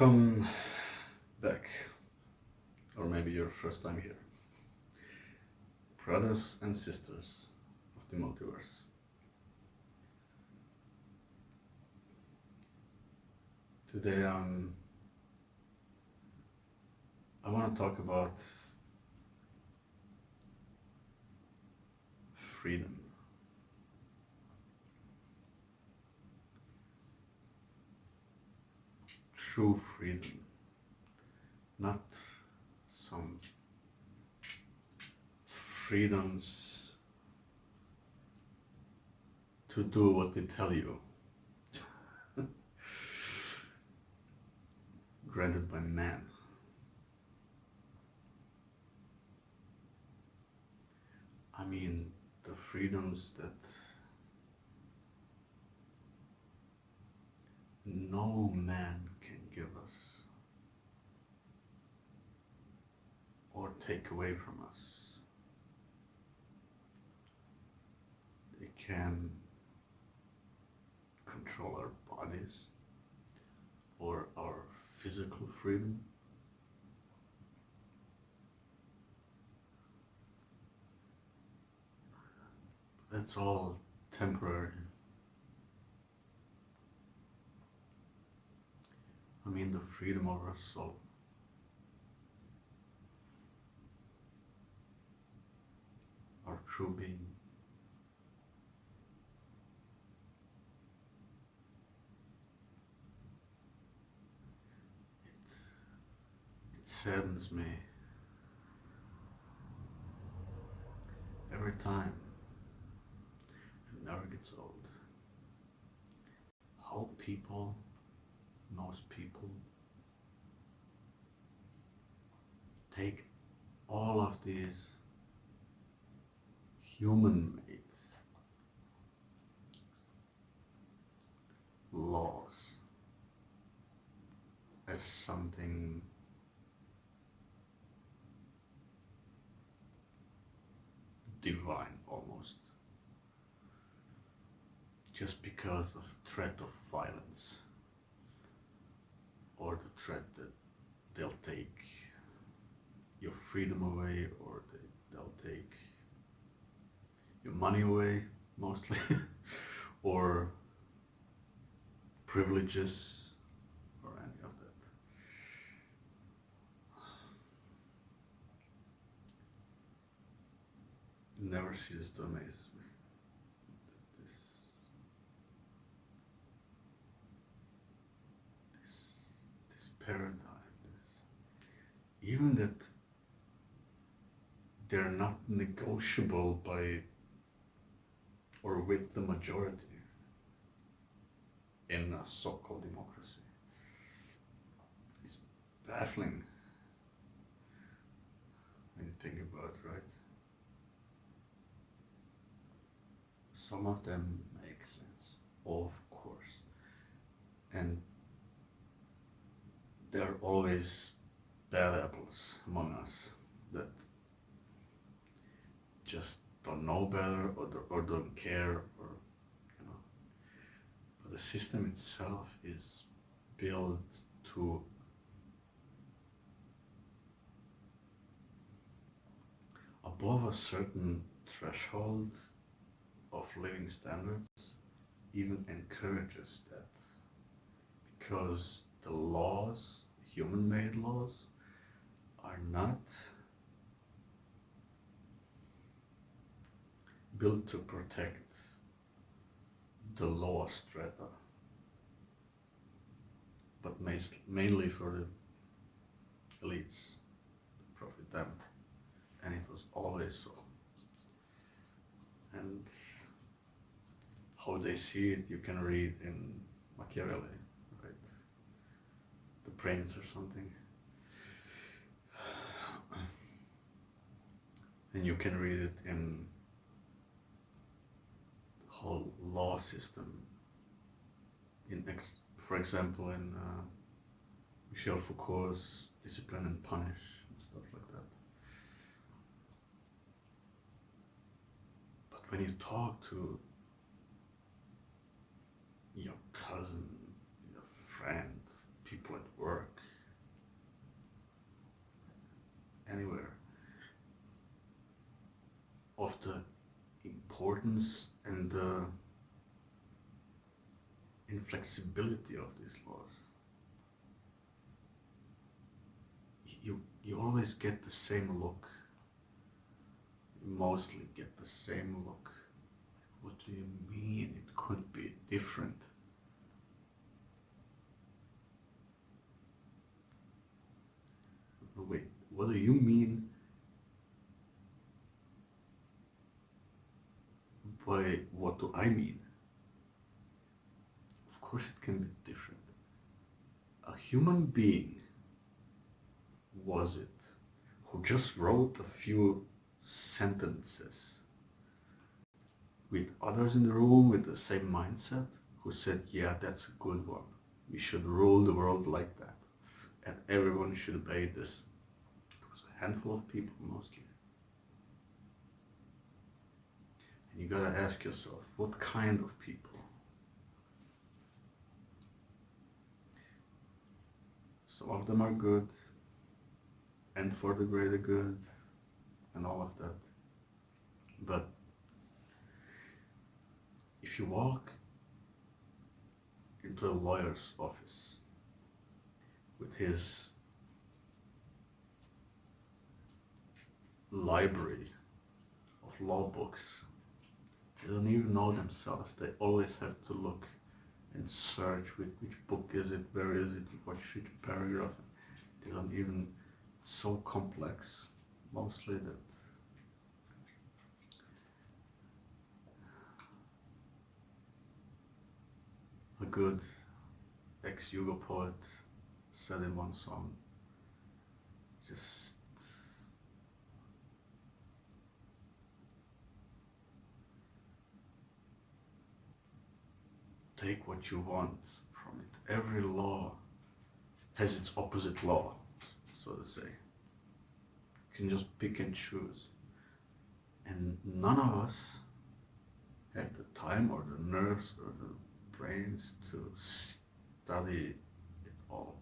Welcome back, or maybe your first time here, brothers and sisters of the multiverse. Today I want to talk about freedom. True freedom, not some freedoms to do what we tell you, granted by man. I mean, the freedoms that no man can give us or take away from us. They can control our bodies or our physical freedom. That's all temporary. I mean, the freedom of our soul. Our true being. It saddens me every time. It never gets old. How people, most people, take all of these human-made laws as something divine almost, just because of threat of violence or the threat that they'll take your freedom away, or they'll take your money away mostly or privileges or any of that. It never ceases to amaze me that this paradigm, even that they're not negotiable by or with the majority in a so-called democracy. It's baffling when you think about it, right? Some of them make sense, of course, and there are always bad apples among us that just don't know better or don't care, or but the system itself is built to above a certain threshold of living standards even encourages that, because the laws, human-made laws, are not built to protect the lower strata, but mainly for the elites to profit them, and it was always so. And how they see it, you can read in Machiavelli, right? The Prince or something. And you can read it in the whole law system, for example, in Michel Foucault's Discipline and Punish and stuff like that. But when you talk to your cousin, your friend, people at work, of the importance and the inflexibility of these laws. You always get the same look. You mostly get the same look. What do you mean it could be different? Wait, what do you mean by what do I mean? Of course it can be different. A human being, was it, who just wrote a few sentences with others in the room with the same mindset, who said, yeah, that's a good one. We should rule the world like that. And everyone should obey this. It was a handful of people mostly. And you gotta ask yourself, what kind of people? Some of them are good, and for the greater good, and all of that. But if you walk into a lawyer's office with his library of law books, they don't even know themselves. They always have to look and search with which book is it, where is it, which paragraph. They don't even, so complex mostly that a good ex-Yugo poet said in one song, just take what you want from it. Every law has its opposite law, so to say. You can just pick and choose. And none of us have the time or the nerves or the brains to study it all.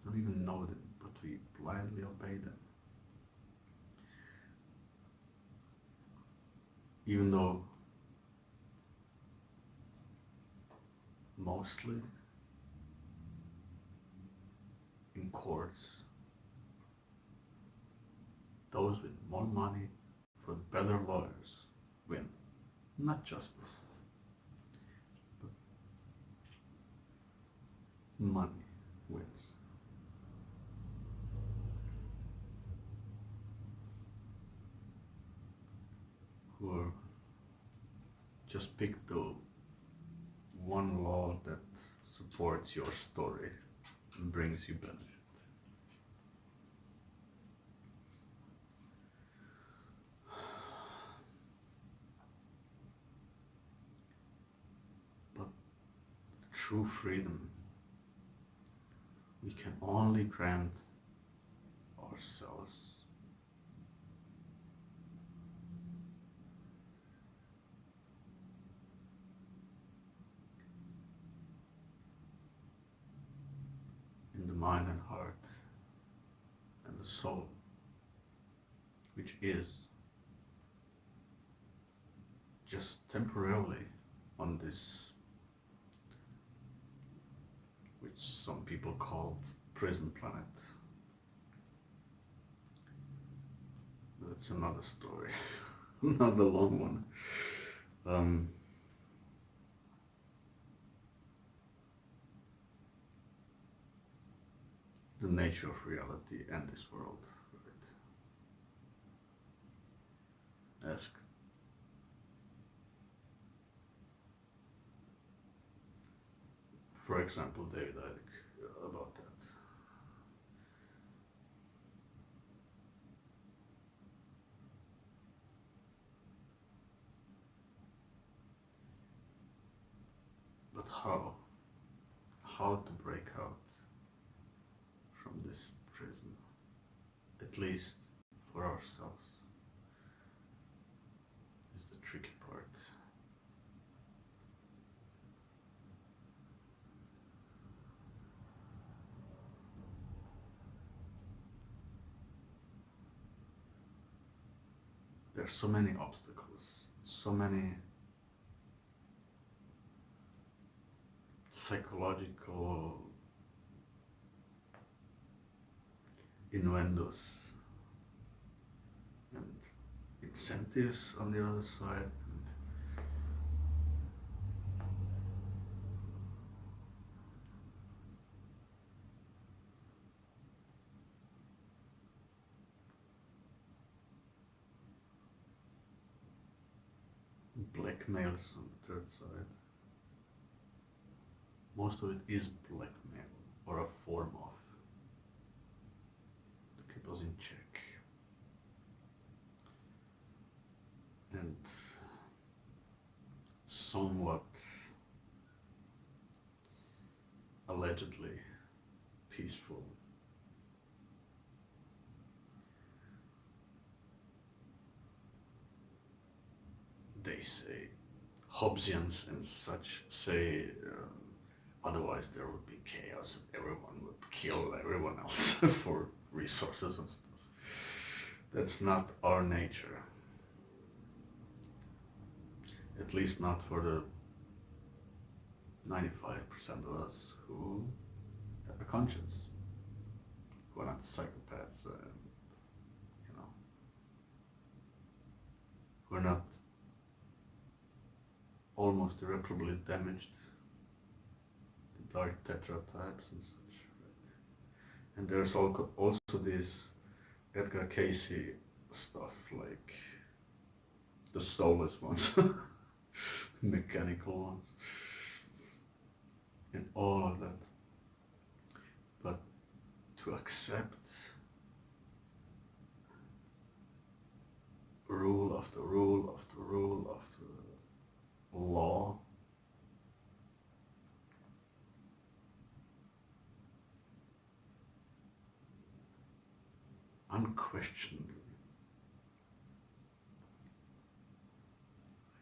We don't even know them, but we blindly obey them. Even though mostly in courts, those with more money for better lawyers win. Not justice, but money wins. Who just pick the one law that supports your story and brings you benefit. But true freedom we can only grant ourselves. In the mind and heart and the soul, which is just temporarily on this, which some people call prison planet. That's another story, another long one. The nature of reality and this world, right? Ask for example David Icke about that. But how to break out from this prison, at least for ourselves, is the tricky part. there's so many obstacles, so many psychological innuendos and incentives on the other side. Blackmails on the third side. Most of it is blackmail or a form of to keep us in check. And somewhat allegedly peaceful. They say, Hobbesians and such say, otherwise there would be chaos and everyone would kill everyone else for resources and stuff. That's not our nature. At least not for the 95% of us who have a conscience, who are not psychopaths, and, you know, who are not almost irreparably damaged, the dark tetra types and such, right? And there's also this Edgar Casey stuff, like the soulless ones, mechanical ones, and all of that. But to accept rule after rule after rule after law, unquestionably,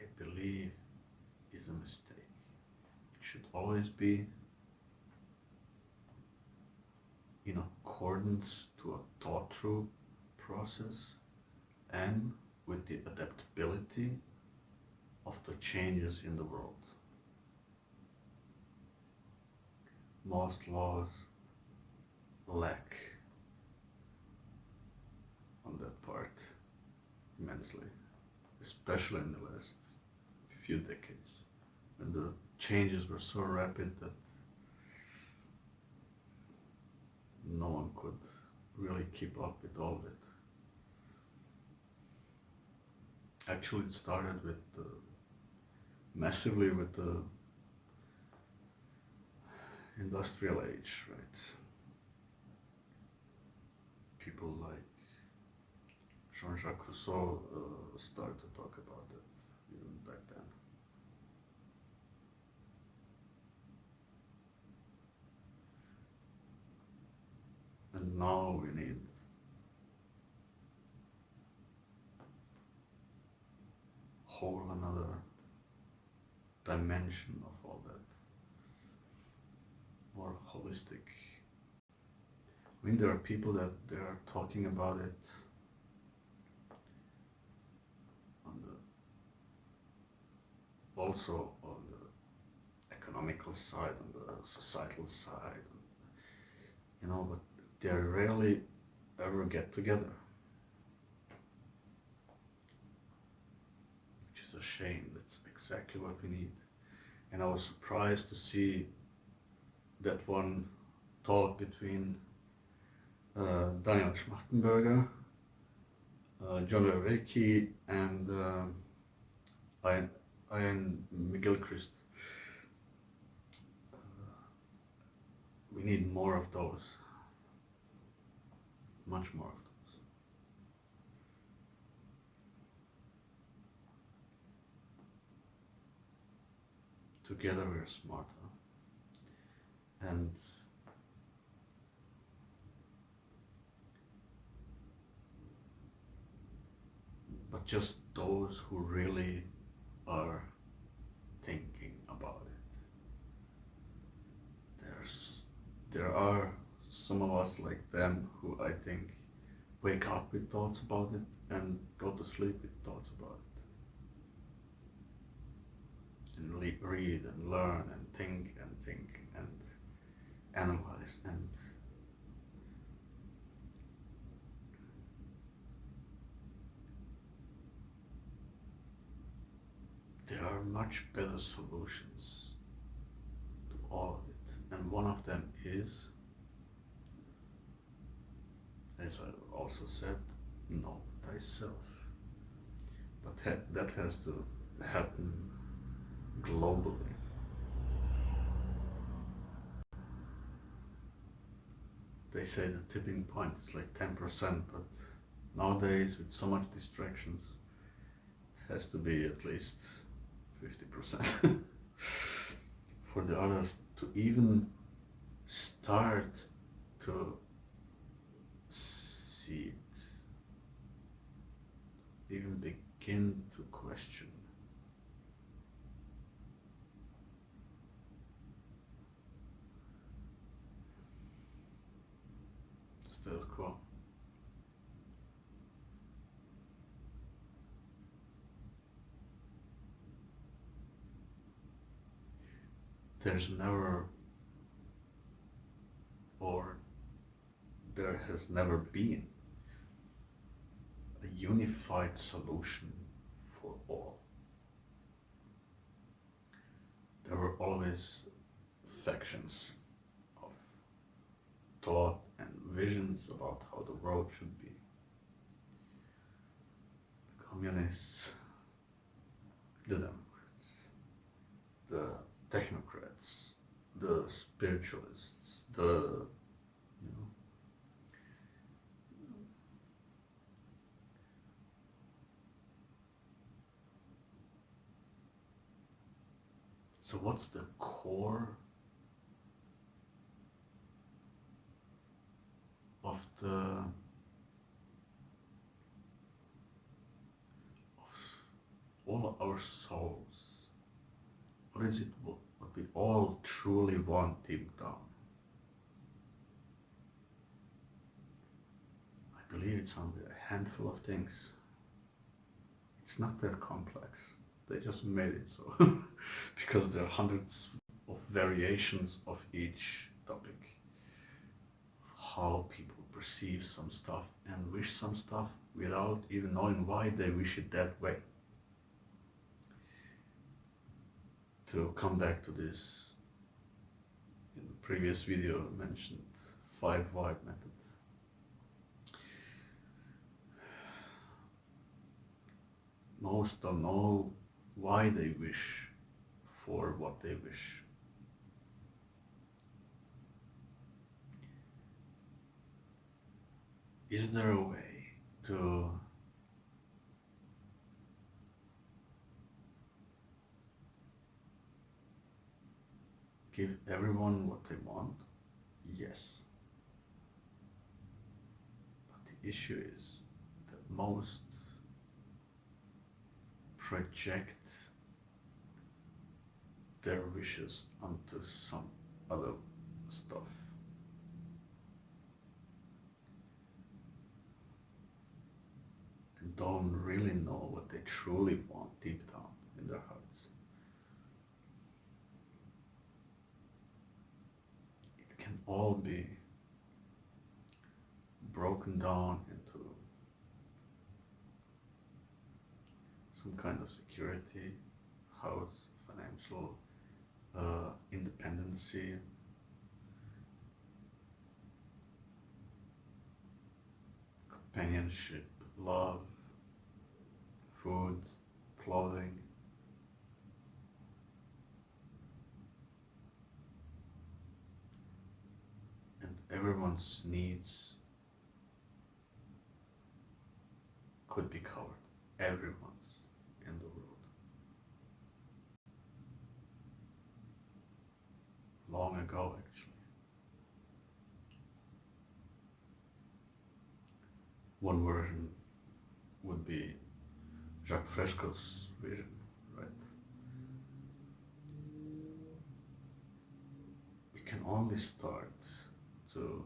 I believe is a mistake. It should always be in accordance to a thought-through process and with the adaptability of the changes in the world. Most laws lack on that part immensely, especially in the last few decades, when the changes were so rapid that no one could really keep up with all of it. Actually, it started with massively with the industrial age, right? People like Jean-Jacques Rousseau started to talk about it even back then. And now we need whole another dimension of all that, more holistic. I mean, there are people that they are talking about it on the, also on the economical side, on the societal side, you know, but they rarely ever get together, which is a shame. That's exactly what we need. And I was surprised to see that one talk between Daniel Schmachtenberger, John Vervaeke, and Ian McGilchrist. We need more of those, much more of those. Together we're smarter. And but just those who really are thinking about it. There are some of us like them who I think wake up with thoughts about it and go to sleep with thoughts about it. And read and learn and think and analyze, and there are much better solutions to all of it. And one of them is, as I also said, know thyself. But that has to happen globally. They say the tipping point is like 10%, but nowadays with so much distractions, it has to be at least 50% for the others to even start to see it, even begin to question. Still cool. There's never, or there has never been, a unified solution for all. There were always factions of thought and visions about how the world should be. The communists, the Democrats, the technocrats, the spiritualists, the, you know, so what's the core of all our souls? What is it what we all truly want deep down? I believe it's only a handful of things. It's not that complex. They just made it so because there are hundreds of variations of each topic. How people perceive some stuff and wish some stuff without even knowing why they wish it that way. To come back to this, in the previous video I mentioned 5 why method. Most don't know why they wish for what they wish. Is there a way to give everyone what they want? Yes. But the issue is that most project their wishes onto some other stuff. And don't really know what they truly want deep down in their hearts. It can all be broken down into some kind of security, house, financial independency, companionship, love, food, clothing, and everyone's needs could be covered. Everyone's in the world. Long ago, actually. One version would be Jacques Fresco's vision, right? We can only start to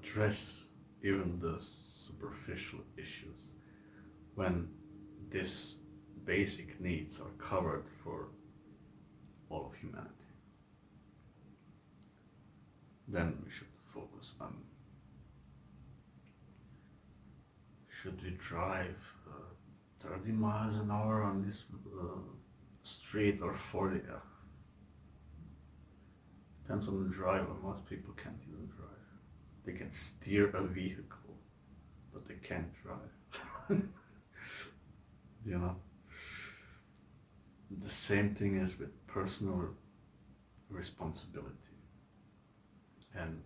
address even the superficial issues when these basic needs are covered for all of humanity. Then we should focus on, should we drive 30 miles an hour on this street or 40? Depends on the driver. Most people can't even drive. They can steer a vehicle, but they can't drive. You know? The same thing is with personal responsibility. And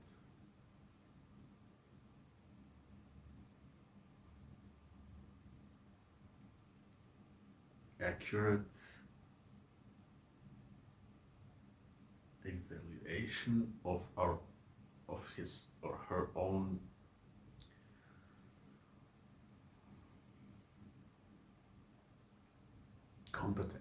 accurate evaluation of his or her own competencies.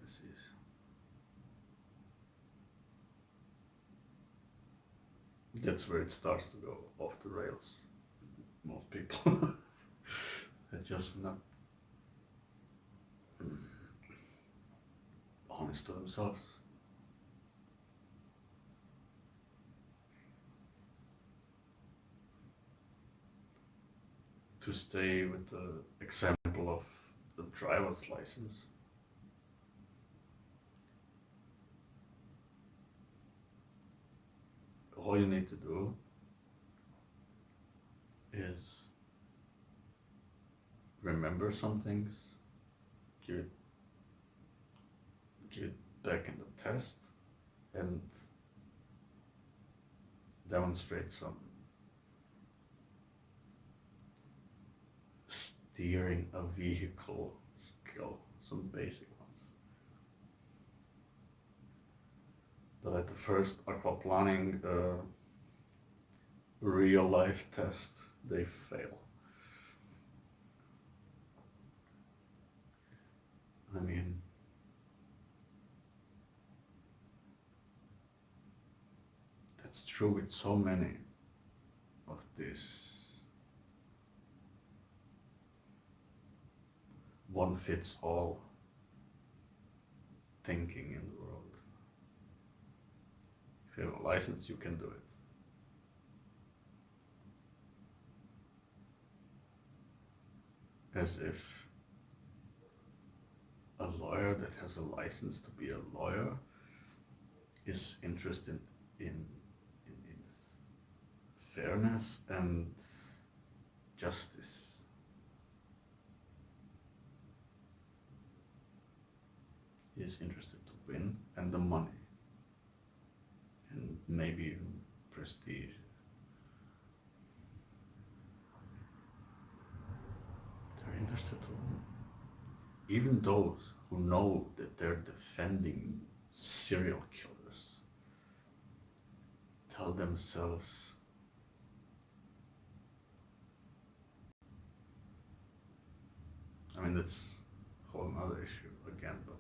That's where it starts to go off the rails. Most people are just not honest to themselves. To stay with the example of the driver's license, all you need to do is remember some things, give it back in the test, and demonstrate some steering a vehicle skill, some basic ones. But at the first aquaplaning real life test, they fail. I mean, that's true with so many of these one-fits-all thinking in the world. If you have a license, you can do it. As if a lawyer that has a license to be a lawyer is interested in fairness and justice. He is interested to win and the money, and maybe even prestige. They're interested to win. Even those who know that they're defending serial killers tell themselves, I mean, that's a whole other issue again, but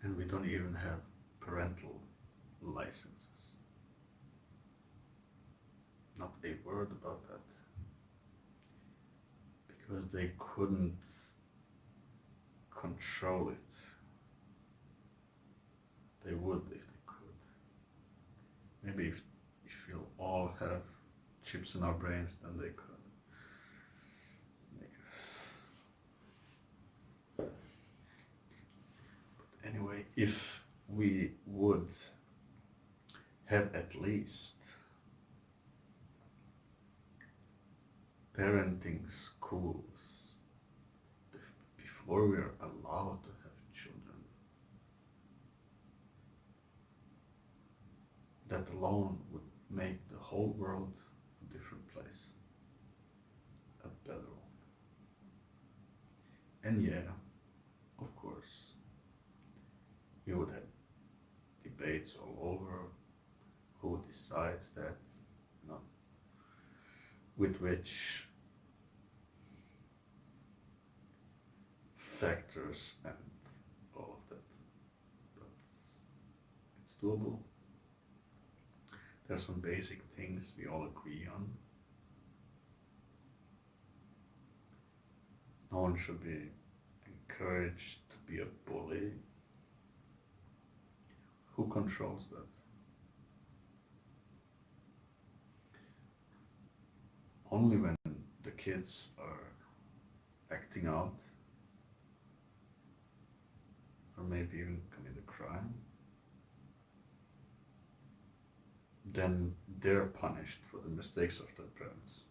and we don't even have parental licenses. Not a word about that. Because they couldn't control it. They would if they could. Maybe if you'll all have chips in our brains, then they could. Anyway, if we would have at least parenting schools before we are allowed to have children, that alone would make the whole world a different place, a better one. And yeah, of course, you would have debates all over who decides that, with which factors and all of that, but it's doable. There's some basic things we all agree on. No one should be encouraged to be a bully. Who controls that? Only when the kids are acting out or maybe even commit a crime, then they're punished for the mistakes of their parents.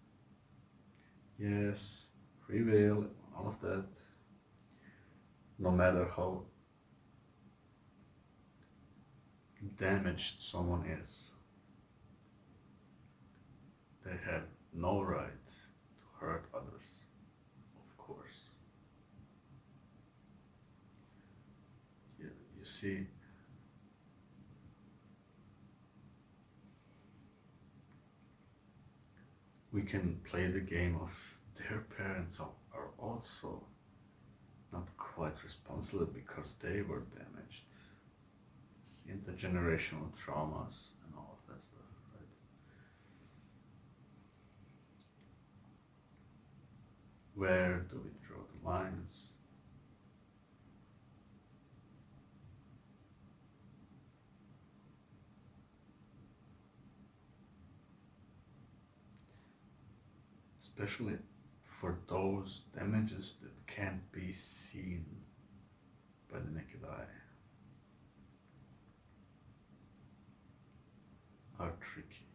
Yes, free will, all of that, no matter how damaged someone is, they have no right to hurt others, of course. You see, we can play the game of their parents are also not quite responsible because they were damaged. See, intergenerational traumas and all of that stuff, right? Where do we draw the lines? Especially for those damages that can't be seen by the naked eye, are tricky,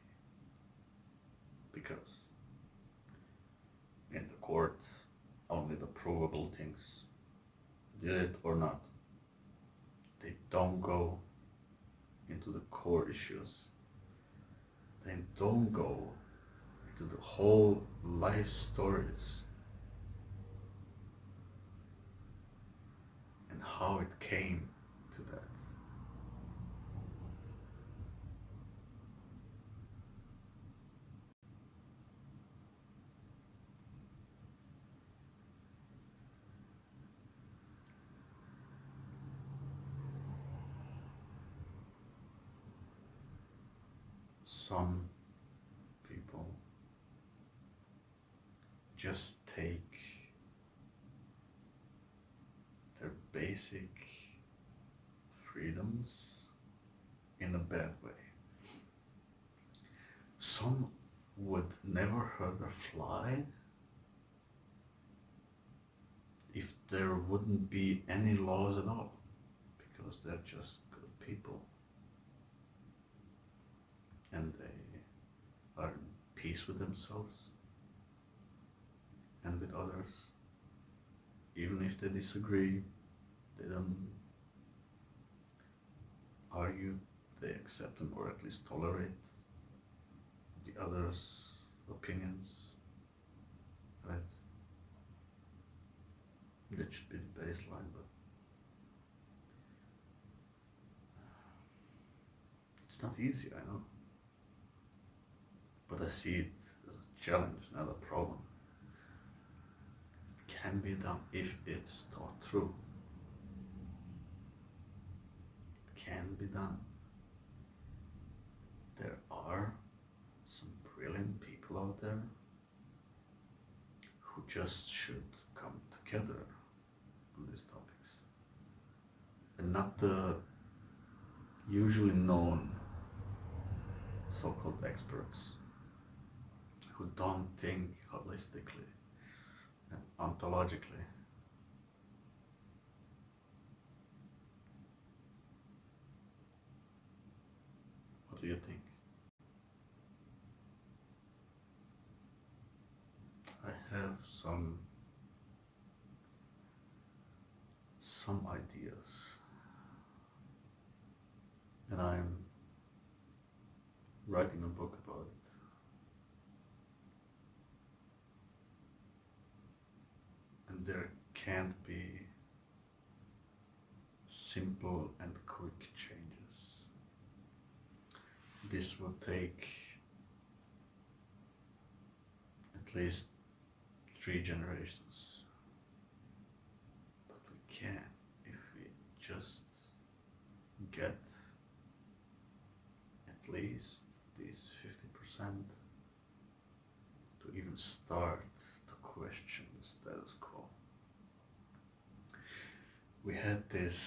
because in the court only the provable things, did it or not, they don't go into the core issues, they don't go into the whole life stories and how it came to that. Some people just take their basic freedoms in a bad way. Some would never hurt a fly if there wouldn't be any laws at all, because they're just good people and they are in peace with themselves and with others. Even if they disagree, they don't argue, they accept them or at least tolerate the others' opinions, right? That should be the baseline, but it's not easy, I know. But I see it as a challenge, not a problem. It can be done if it's thought through. It can be done. There are some brilliant people out there who just should come together on these topics, and not the usually known so-called experts who don't think holistically and ontologically. What do you think? I have some ideas, and I'm writing a book about it. And there can't be simple and quick changes. This will take at least 3 generations, but just get at least these 50% to even start to question the status quo. We had these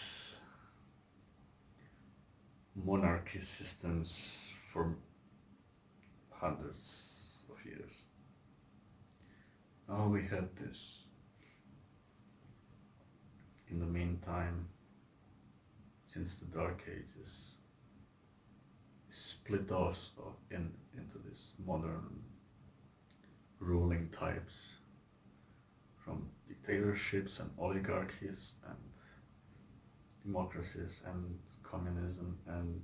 monarchy systems for hundreds of years. Now we had this, in the meantime, since the Dark Ages, split off into this modern ruling types, from dictatorships and oligarchies and democracies and communism and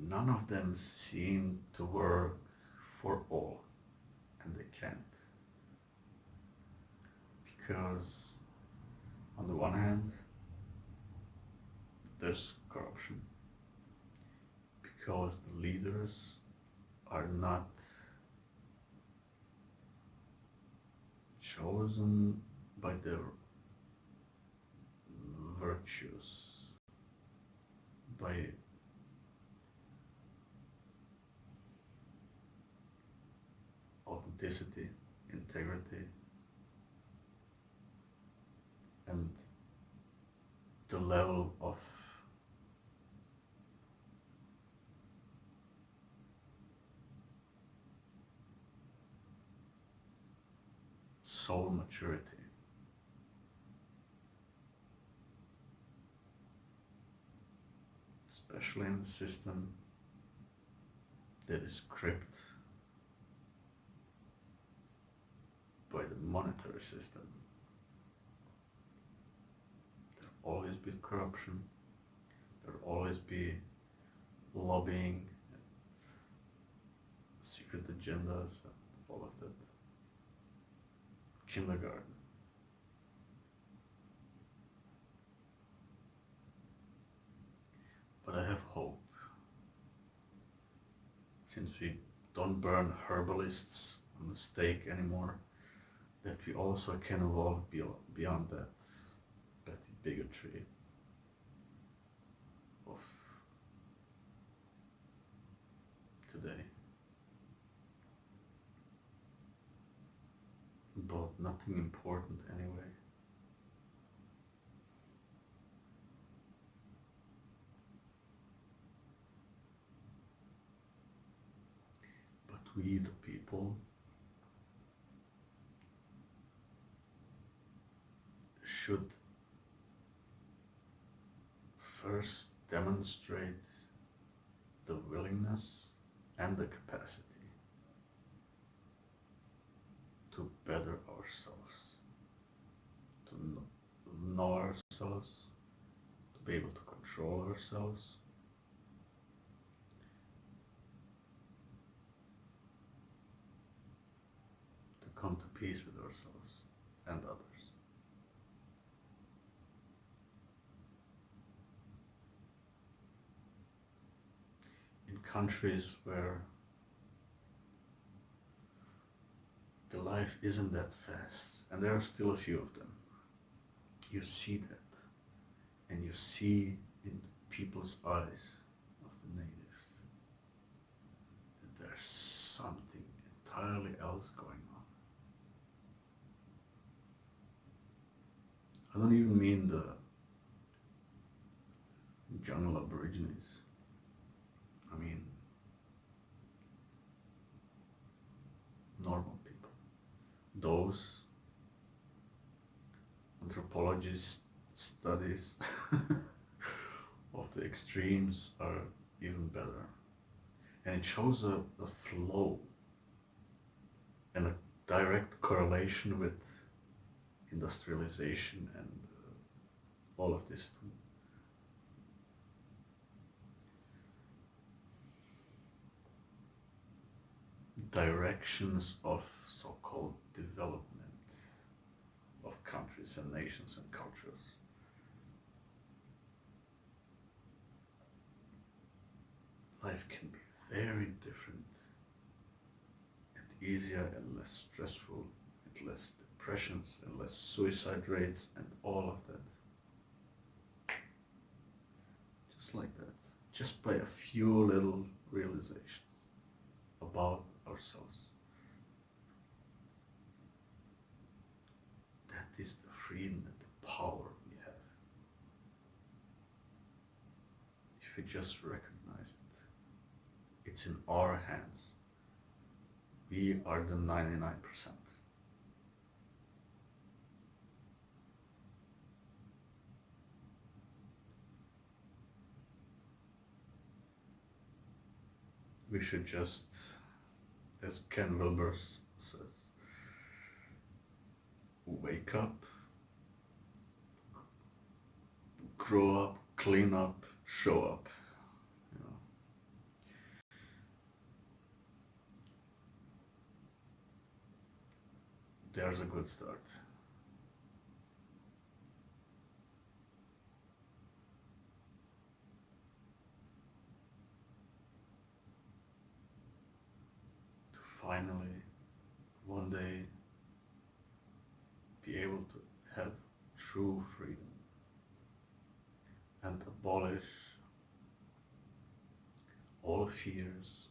none of them seem to work for all, and they can't, because on the one hand there's corruption, because the leaders are not chosen by their virtues, by authenticity, integrity, and the level of soul maturity. Especially in a system that is gripped by the monetary system. There'll always be corruption, there'll always be lobbying, and secret agendas, and all of that. Kindergarten. But I have hope. Since we don't burn herbalists on the stake anymore, that we also can evolve beyond that petty bigotry of today. But nothing important anyway. But we, the people, should first demonstrate the willingness and the capacity to better ourselves, to know ourselves, to be able to control ourselves, to come to peace with ourselves and others. In countries where the life isn't that fast, and there are still a few of them, you see that, and you see in people's eyes of the natives that there's something entirely else going on. I don't even mean the jungle aborigines. I mean normal people. Those anthropologist studies of the extremes are even better. And it shows a flow and a direct correlation with industrialization and all of this. Directions of so-called development of countries and nations and cultures. Life can be very different and easier and less stressful and less depressions and less suicide rates and all of that. Just like that. Just by a few little realizations about ourselves. That is the freedom and the power we have. If we just recognize it, it's in our hands. We are the 99%. We should just, as Ken Wilber says, wake up, grow up, clean up, show up. You know. There's a good start. To finally, one day, be able to have true freedom and abolish all fears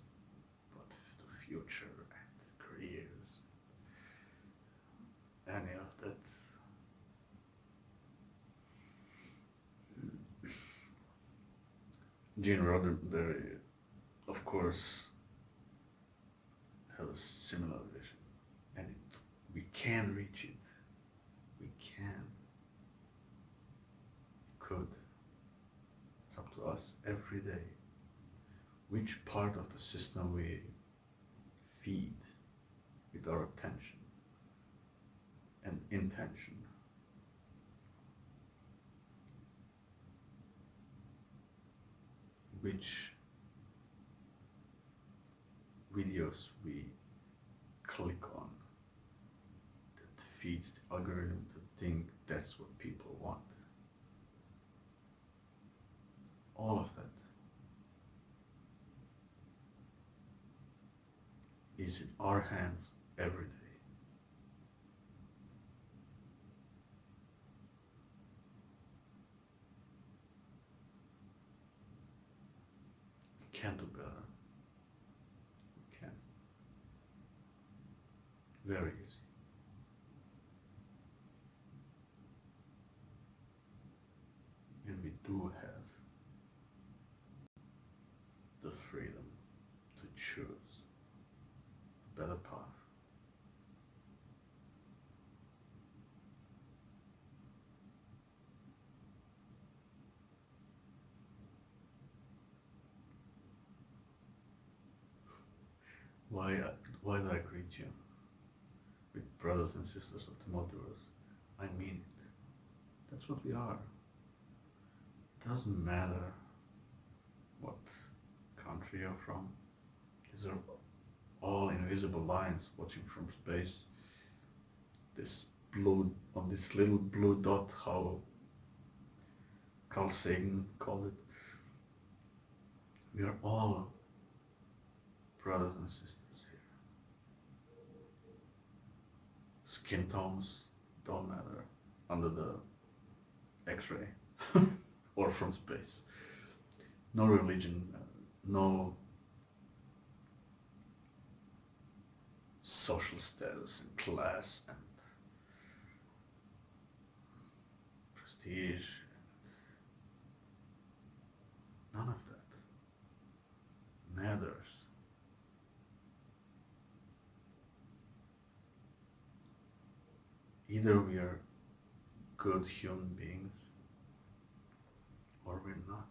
about the future and careers, any of that. Gene Roddenberry, of course, has a similar vision, and we can reach it. We can. Could. It's up to us every day. Which part of the system we feed with our attention and intention. Which videos we click on that feeds the algorithm to think that's what people want. All of that is in our hands every day. We can do better. We can. Very easy. And we do have the freedom to choose a better path. Why do I greet you with brothers and sisters of the multiverse? I mean it. That's what we are. It doesn't matter what country you're from. These are all invisible lines watching from space. This blue, on this little blue dot, how Carl Sagan called it. We are all brothers and sisters here. Skin tones don't matter under the X-ray or from space. No religion, no social status and class and prestige. None of that matters. Either we are good human beings or we're not.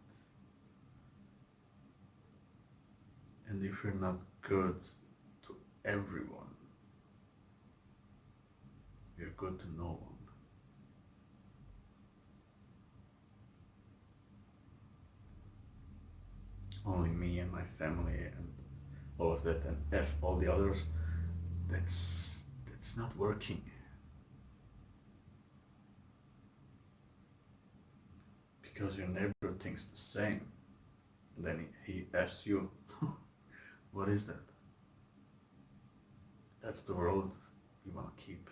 And if we're not good to everyone, we're good to no one. Only me and my family and all of that, and F all the others, that's not working. Because your neighbor thinks the same, and then he F's you. What is that? That's the world you want to keep.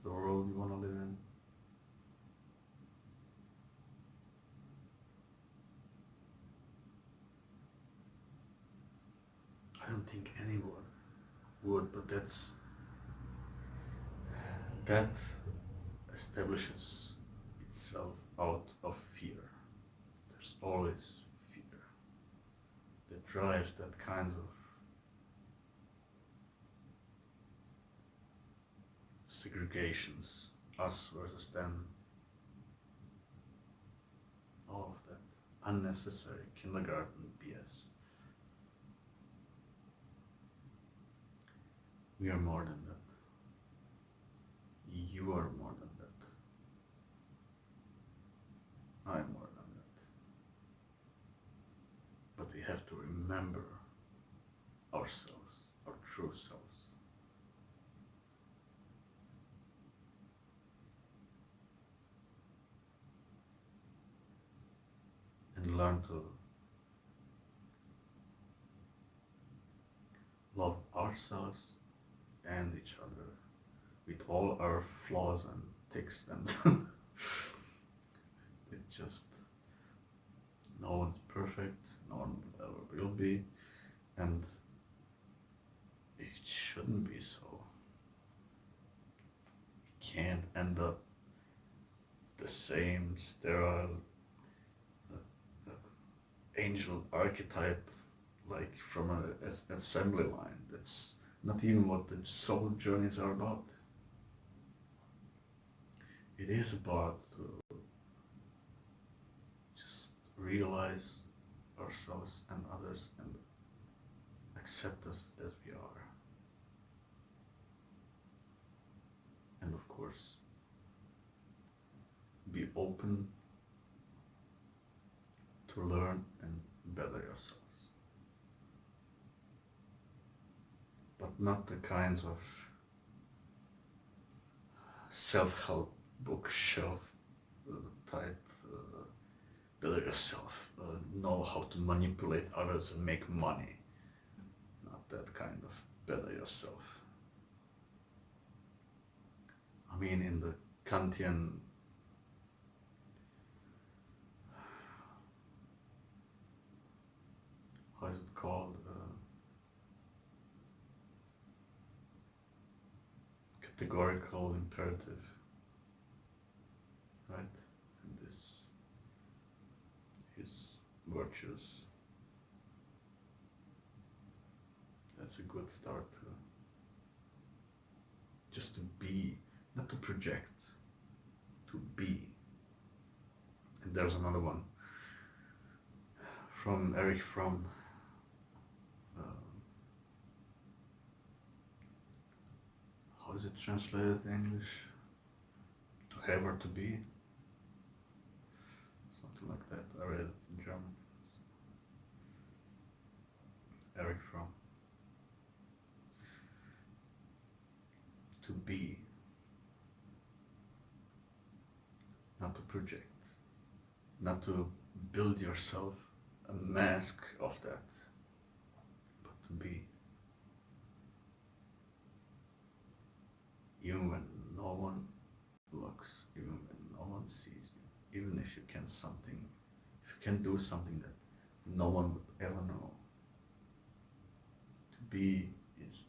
the world you want to live in. I don't think anyone would, but that establishes itself out of fear. There's always fear that drives that kind of segregations, us versus them, all of that unnecessary kindergarten BS. We are more than that. You are more than that. I'm more than that. But we have to remember ourselves, our true selves. And learn to love ourselves and each other with all our flaws and ticks and it just, no one's perfect, no one ever will be, and it shouldn't be so. You can't end up the same sterile angel archetype like from an assembly line. That's not even what the soul journeys are about. It is about just realize ourselves and others and accept us as we are. And of course, be open to learn and better yourselves. But not the kinds of self-help bookshelf type, better yourself, know how to manipulate others and make money. Not that kind of better yourself. I mean, in the Kantian how is it called? Categorical imperative, right? And his virtues. That's a good start to just to be, not to project, to be. And there's another one from Erich Fromm. How is it translated in English? To have or to be? Something like that. I read it in German. Erich Fromm. To be. Not to project. Not to build yourself a mask of that. But to be. Even when no one looks, even when no one sees you, even if you can do something that no one would ever know. To be is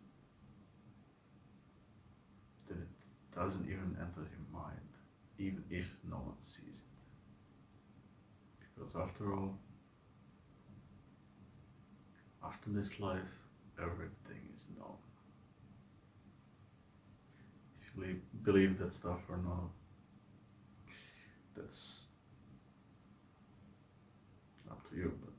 that it doesn't even enter your mind, even if no one sees it. Because after all, after this life, everything is known. Believe that stuff or not, that's up to you, but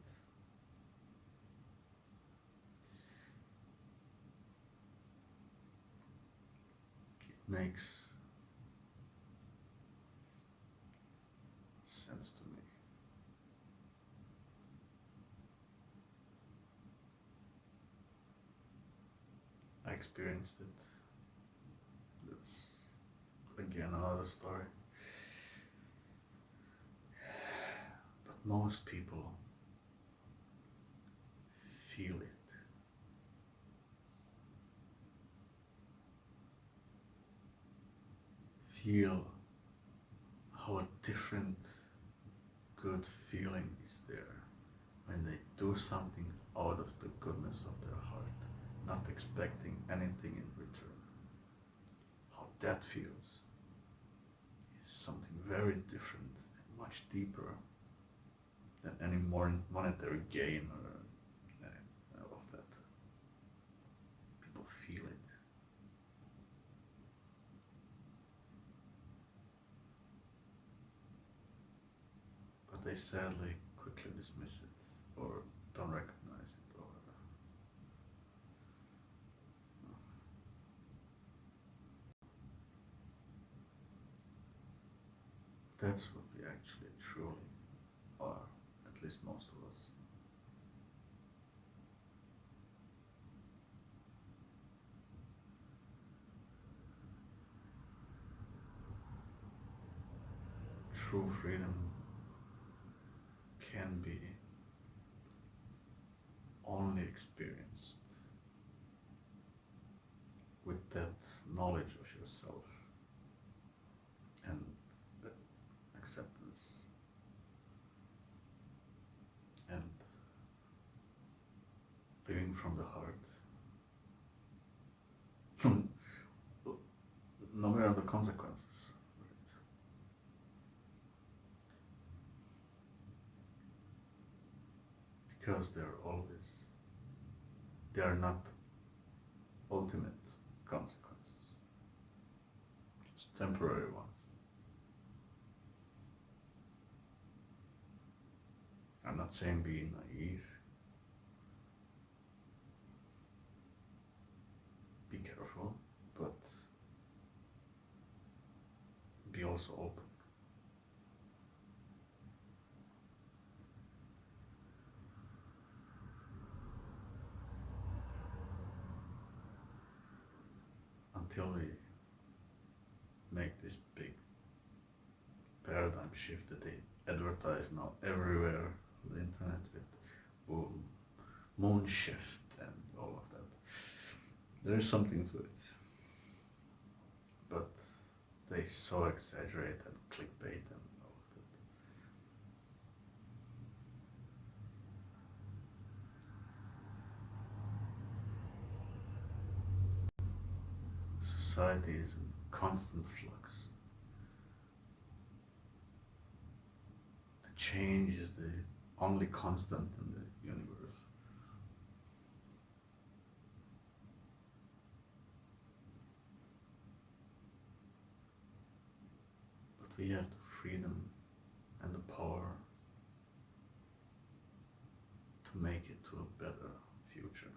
it makes sense to me. I experienced it. Again, another story. But most people feel it. feel how a different good feeling is there when they do something out of the goodness of their heart, not expecting anything in return. How that feels is something very different and much deeper than any more monetary gain or of that. People feel it. But they sadly quickly dismiss it or don't recognize it or that's what we actually truly are, at least most of us. True freedom can be only experienced with that knowledge of yourself and that acceptance and living from the heart. No matter the consequences. Because they are not ultimate consequences, just temporary ones. I'm not saying be naive, be careful, but be also open. Until we make this big paradigm shift that they advertise now everywhere on the internet with moon shift and all of that. There is something to it, but they so exaggerate and clickbait and all of that. Society is in constant flux. The change is the only constant in the universe. But we have the freedom and the power to make it to a better future.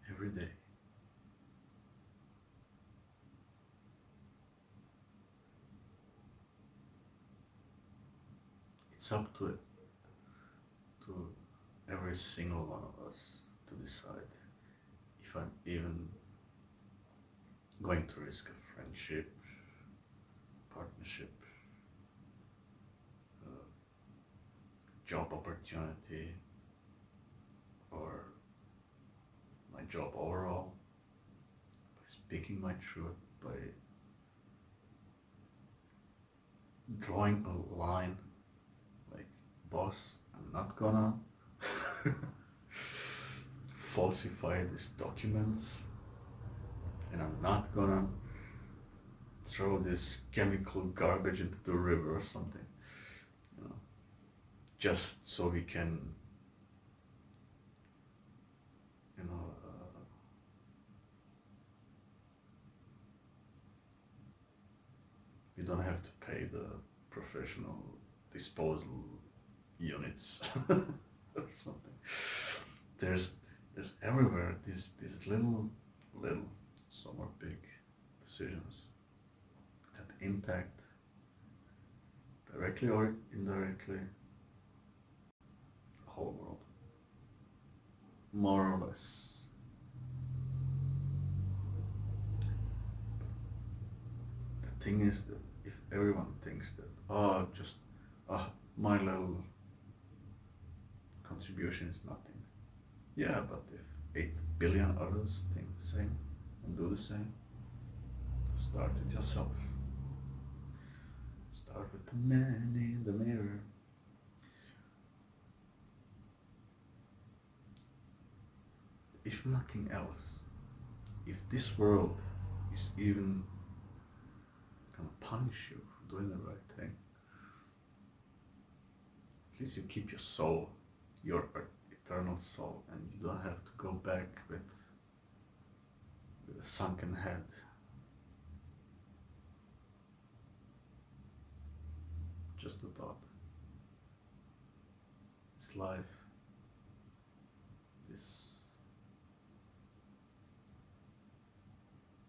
Every day. It's up to every single one of us to decide if I'm even going to risk a friendship, partnership, job opportunity, or my job overall, by speaking my truth, by drawing a line, like, boss, I'm not gonna falsify these documents, and I'm not gonna throw this chemical garbage into the river or something, just so we can, we don't have to pay the professional disposal units or something. There's everywhere these little, some are big decisions that impact directly or indirectly the whole world, more or less. The thing is that if everyone thinks that, just my little contribution is nothing. Yeah, but if 8 billion others think the same and do the same. Start with yourself. Start with the man in the mirror. If nothing else, if this world is even gonna punish you for doing the right thing, at least you keep your soul, your eternal soul, and you don't have to go back with a sunken head. Just a thought. This life, this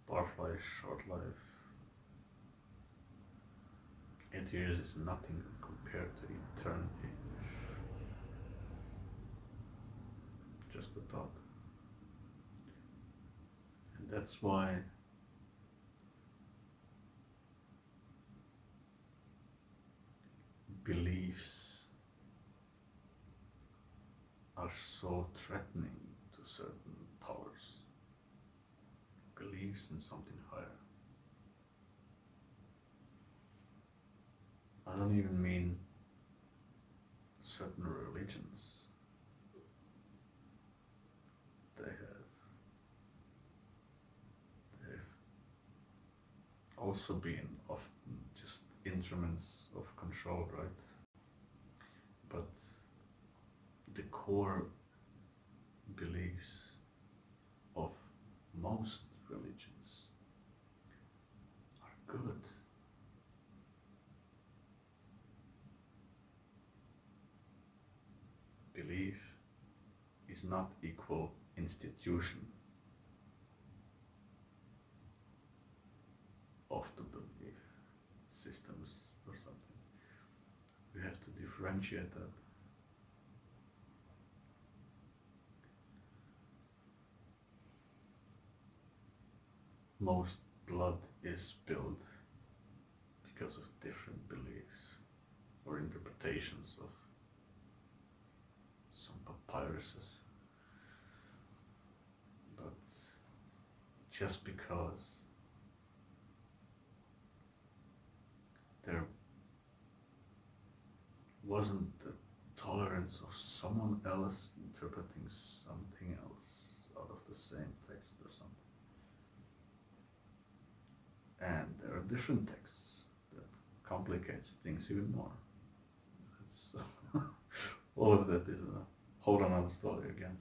butterfly short life, 8 years is nothing compared to eternity. Just a thought. And that's why beliefs are so threatening to certain powers. Beliefs in something higher. I don't even mean certain religions. They've also been often just instruments of control, right? But the core beliefs of most religions are good. Belief is not equal institution of the belief systems or something. We have to differentiate that. Most blood is spilled because of different beliefs or interpretations of some papyruses. But just because there wasn't the tolerance of someone else interpreting something else out of the same text or something. And there are different texts that complicates things even more. That's all of that is a whole another story again.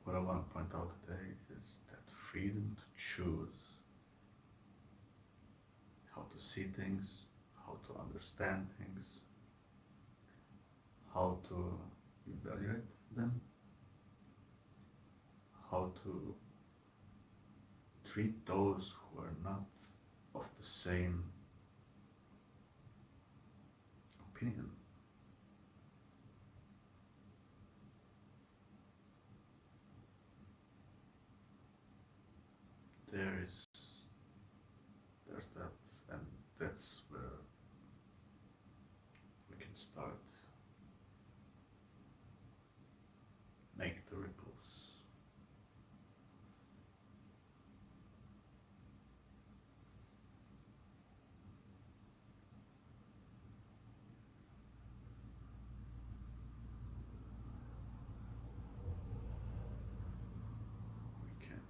What I want to point out today is that freedom to choose how to see things, how to understand things, how to evaluate them, how to treat those who are not of the same opinion. There's that, and that's where we can start make the ripples. We can.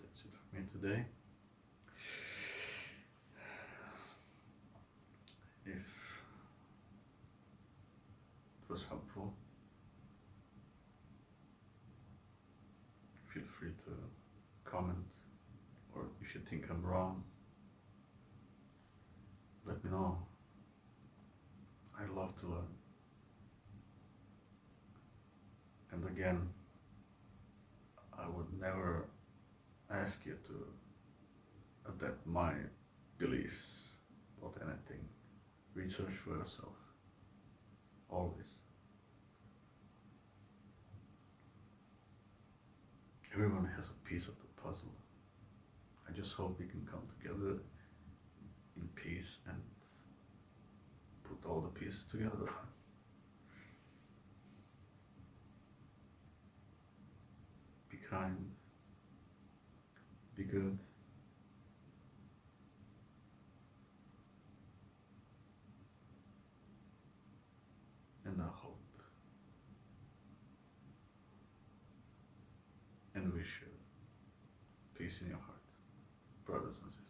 That's it for me today. If it was helpful, feel free to comment, or if you think I'm wrong, let me know. I love to learn. And again, I would never ask you to adapt my beliefs about anything. Research for yourself. Always. Everyone has a piece of the puzzle. I just hope we can come together in peace and put all the pieces together. Be kind, be good, and I hope and wish you peace in your heart, brothers and sisters.